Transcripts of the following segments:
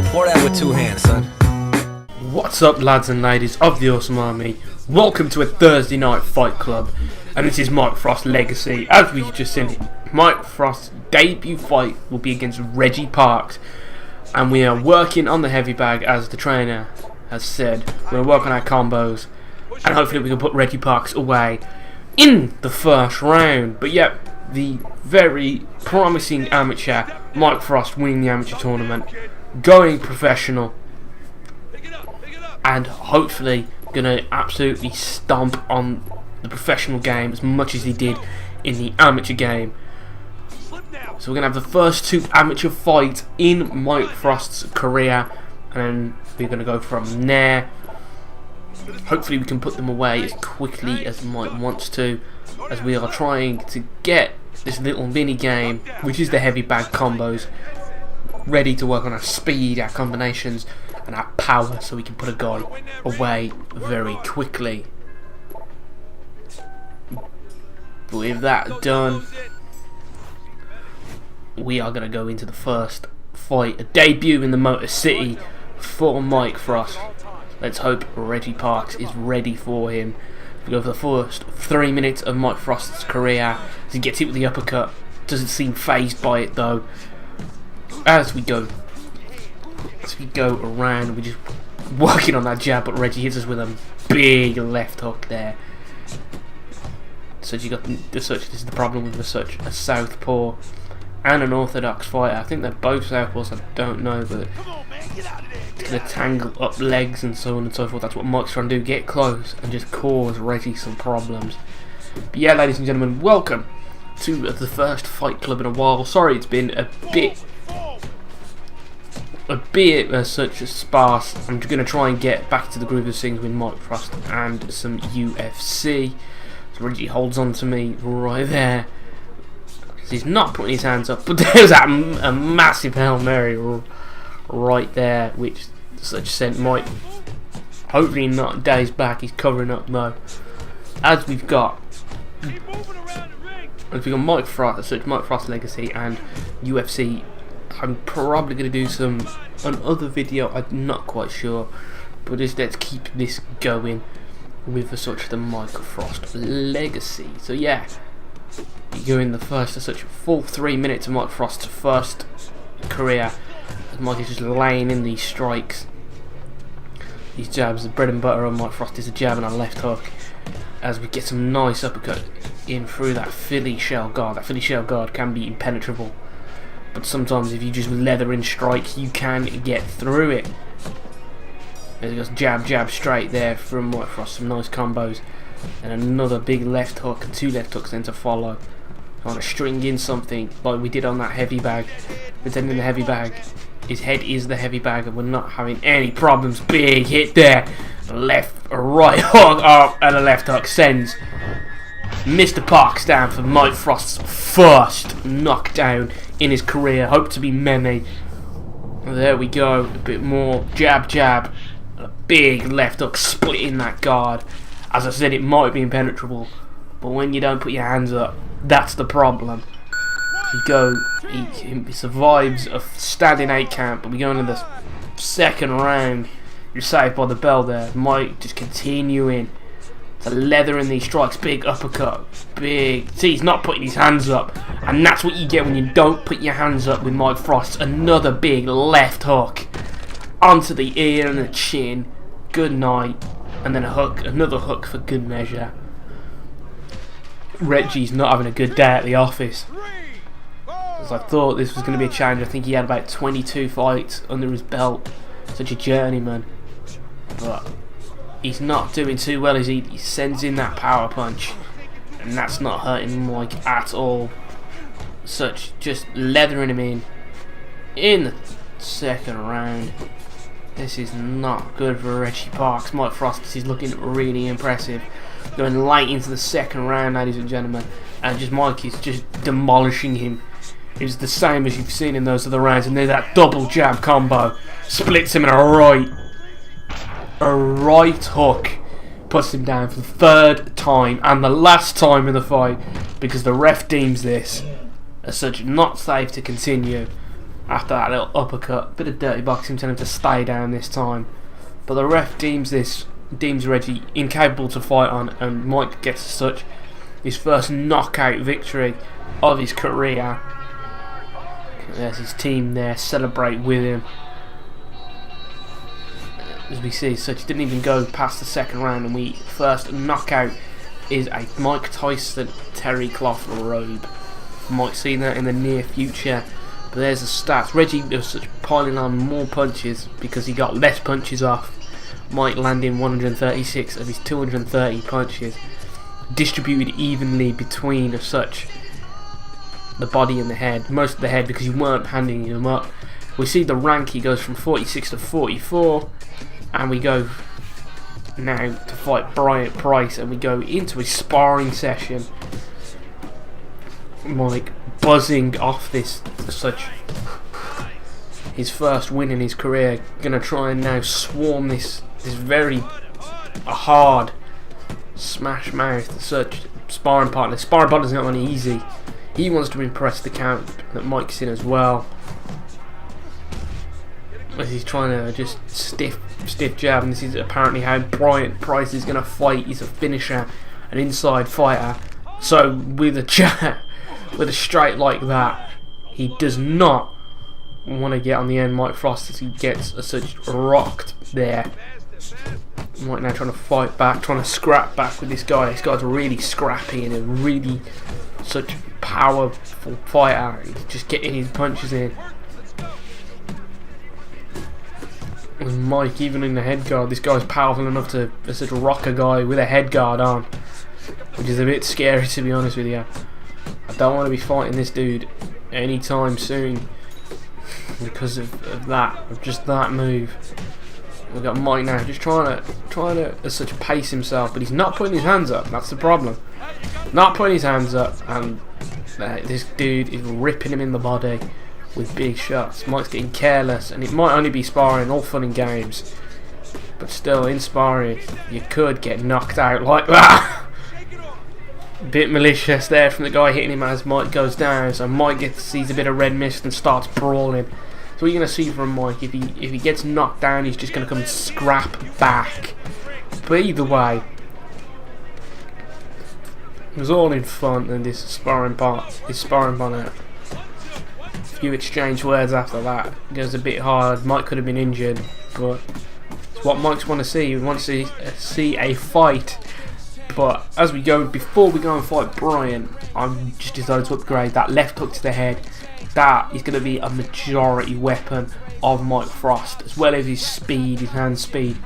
pour that with two hands, son. What's up, lads and ladies of the Awesome Army? Welcome to a Thursday night fight club, and this is Mike Frost's legacy. As we just seen, Mike Frost's debut fight will be against Reggie Parks, and we are working on the heavy bag as the trainer has said. We're going to work on our combos, and hopefully we can put Reggie Parks away in the first round. But yep, the very promising amateur Mike Frost winning the amateur tournament, going professional, and hopefully gonna absolutely stomp on the professional game as much as he did in the amateur game. So we're gonna have the first two amateur fights in Mike Frost's career, and then we're gonna go from there. Hopefully we can put them away as quickly as Mike wants to, as we are trying to get this little mini game, which is the heavy bag combos, ready to work on our speed, our combinations, and our power, so we can put a guy away very quickly. With that done, we are going to go into the first fight, a debut in the Motor City for Mike Frost. Let's hope Reggie Parks is ready for him. We go for the first 3 minutes of Mike Frost's career as he gets hit with the uppercut. Doesn't seem phased by it though. As we go around, we're just working on that jab, but Reggie hits us with a big left hook there. So you got this is the problem with such a southpaw and an orthodox fighter. I think they're both southpaws, I don't know, but it's gonna tangle up legs and so on and so forth. That's what Mike's trying to do, get close and just cause Reggie some problems. But yeah, ladies and gentlemen, welcome to the first fight club in a while. Sorry, it's been a bit such a sparse. I'm going to try and get back to the groove of things with Mike Frost and some UFC. So Reggie holds on to me right there. He's not putting his hands up, but there's a massive Hail Mary right there, which such sent Mike hopefully not days back. He's covering up though. As we've got Mike Frost, such Mike Frost legacy and UFC. I'm probably going to do another video, I'm not quite sure, but just let's keep this going with such the Mike Frost legacy. So yeah, you go in the first such full 3 minutes of Mike Frost's first career, as Mike is just laying in these strikes, these jabs. The bread and butter of Mike Frost is a jab and a left hook, as we get some nice uppercut in through that Philly shell guard. That Philly shell guard can be impenetrable, but sometimes if you just leather in strikes, you can get through it. There's just jab straight there from Mike Frost, some nice combos, and another big left hook and two left hooks then to follow. Trying to string in something like we did on that heavy bag, pretending the heavy bag, his head is the heavy bag, and we're not having any problems. Big hit there, a right hook up, and a left hook sends Mr. Parks down for Mike Frost's first knockdown in his career. Hope to be many. There we go. A bit more jab, a big left hook splitting that guard. As I said, it might be impenetrable, but when you don't put your hands up, that's the problem. He survives a standing 8 count, but we go into the second round. You're saved by the bell there. Mike just continuing to leather in these strikes. Big uppercut, big. See, he's not putting his hands up, and that's what you get when you don't put your hands up with Mike Frost. Another big left hook onto the ear and the chin. Good night, and then a hook, another hook for good measure. Reggie's not having a good day at the office, as I thought this was going to be a challenge. I think he had about 22 fights under his belt. Such a journeyman, but he's not doing too well as he sends in that power punch, and that's not hurting Mike at all. Such just leathering him in the second round. This is not good for Reggie Parks. Mike Frost is looking really impressive. Going late into the second round, ladies and gentlemen, and just Mike is just demolishing him. It's the same as you've seen in those other rounds, and there's that double jab combo. Splits him in a right hook, puts him down for the third time and the last time in the fight, because the ref deems this as such not safe to continue. after that little uppercut. Bit of dirty boxing, telling him to stay down this time. But the ref deems Reggie incapable to fight on, and Mike gets such his first knockout victory of his career. There's his team there, celebrate with him. As we see, Such didn't even go past the second round, and we first knockout is a Mike Tyson terry cloth robe. Might see that in the near future. But there's the stats. Reggie was such piling on more punches because he got less punches off. Mike landing 136 of his 230 punches, distributed evenly between such the body and the head. Most of the head because you weren't handing him up. We see the rank, he goes from 46 to 44, and we go now to fight Bryant Price, and we go into a sparring session. Mike buzzing off this such his first win in his career, gonna try and now swarm this very hard smash mouth such sparring partner. Sparring partner's not only easy, he wants to impress the camp that Mike's in as well, as he's trying to just stiff jab, and this is apparently how Bryant Price is gonna fight. He's a finisher, an inside fighter, so with a jab, with a straight like that, he does not want to get on the end. Mike Frost, as he gets such rocked there. Mike now trying to fight back, trying to scrap back with this guy. This guy's really scrappy and a really such powerful fighter. He's just getting his punches in. And Mike, even in the head guard, this guy's powerful enough to such rock a guy with a head guard on, which is a bit scary, to be honest with you. I don't want to be fighting this dude anytime soon because of that, of just that move. We've got Mike now just trying to as such pace himself, but he's not putting his hands up. That's the problem. Not putting his hands up, and this dude is ripping him in the body with big shots. Mike's getting careless, and it might only be sparring, all fun and games, but still in sparring you could get knocked out like that. Bit malicious there from the guy hitting him as Mike goes down, so Mike sees a bit of red mist and starts brawling. So what you're going to see from Mike, if he gets knocked down, he's just going to come and scrap back. But either way, it was all in fun, and this sparring partner. A few exchange words after that. It goes a bit hard. Mike could have been injured, but it's what Mike's want to see. He wants to see a fight. But as we go, before we go and fight Brian, I'm just decided to upgrade that left hook to the head. That is going to be a majority weapon of Mike Frost, as well as his speed, his hand speed.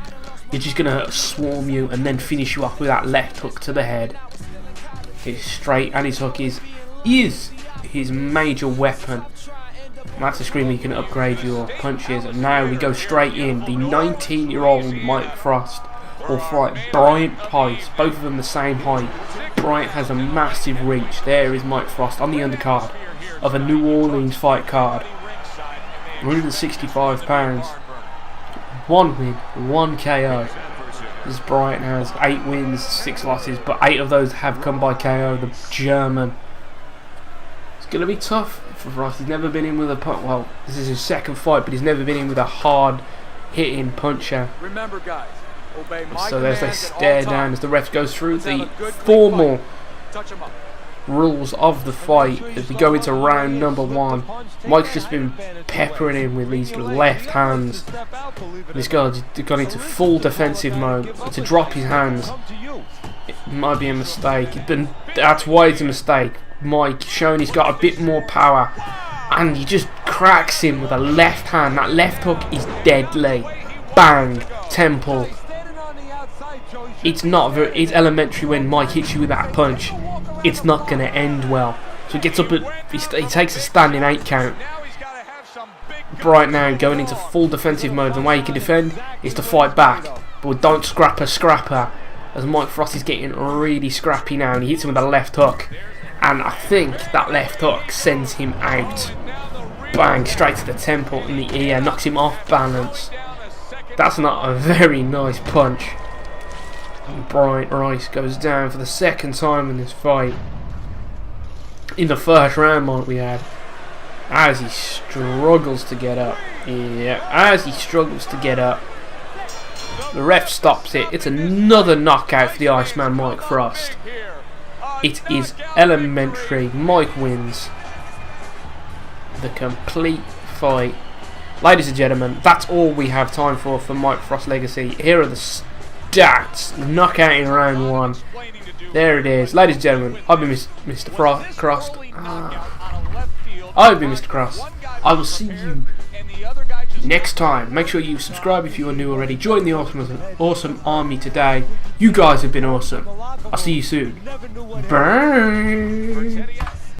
He's just going to swarm you and then finish you off with that left hook to the head. It's straight, and his hook is his major weapon. And that's the screen where you can upgrade your punches. And now we go straight in. The 19-year-old Mike Frost will fight Bryant Price, both of them the same height. Bryant has a massive reach. There is Mike Frost on the undercard of a New Orleans fight card. 165 pounds. 1 win, 1 KO. As Bryant has 8 wins, 6 losses, but 8 of those have come by KO. The German. It's going to be tough for Frost. He's never been in with a punch. Well, this is his second fight, but he's never been in with a hard hitting puncher. Remember, guys. So there's they stare down as the ref goes through the formal rules of the fight as we go into round number 1. Mike's just been peppering him with these left hands. This guy's gone into full defensive mode. To drop his hands, it might be a mistake, but that's why it's a mistake. Mike showing he's got a bit more power, and he just cracks him with a left hand. That left hook is deadly. Bang, temple. It's not very, it's elementary when Mike hits you with that punch. It's not going to end well. So he gets up he takes a standing 8 count. Bryant now going into full defensive mode. The way he can defend is to fight back, but don't scrapper. As Mike Frost is getting really scrappy now, and he hits him with a left hook. And I think that left hook sends him out. Bang, straight to the temple and the ear, knocks him off balance. That's not a very nice punch. Bryant Price goes down for the second time in this fight. In the first round, Mike, we had. as he struggles to get up. Yeah, as he struggles to get up. The ref stops it. It's another knockout for the Iceman Mike Frost. It is elementary. Mike wins the complete fight. Ladies and gentlemen, that's all we have time for Mike Frost Legacy. Here are the stats. Knockout in round 1. There it is. Ladies and gentlemen, I've been Mr. Cross. I've been Mr. Cross. I will see you next time. Make sure you subscribe if you are new already. Join the awesome army today. You guys have been awesome. I'll see you soon. Bye.